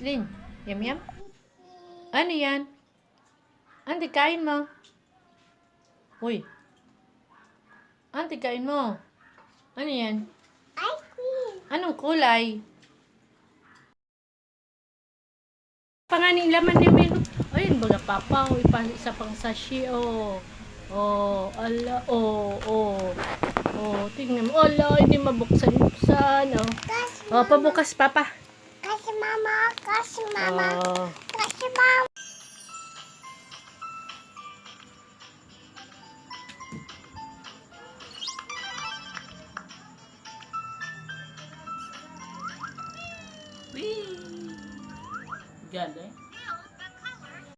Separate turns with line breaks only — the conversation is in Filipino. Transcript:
Jocelyn, yum yum? Ano yan? Ante, kain mo. Uy. Ante, kain mo. Ano yan?
Ice cream.
Anong kulay? Panganing laman ni Melo. Ayun, baga papa. Isa pang sashi, oh. Oh, ala, oh, oh. Oh, tingnan mo. Ala, hindi mabuksan-buksan, oh. Oh, pabukas, papa.
Kasi mama. Kasi mama.
Oh.
Kasi mama.
Wee! Galing.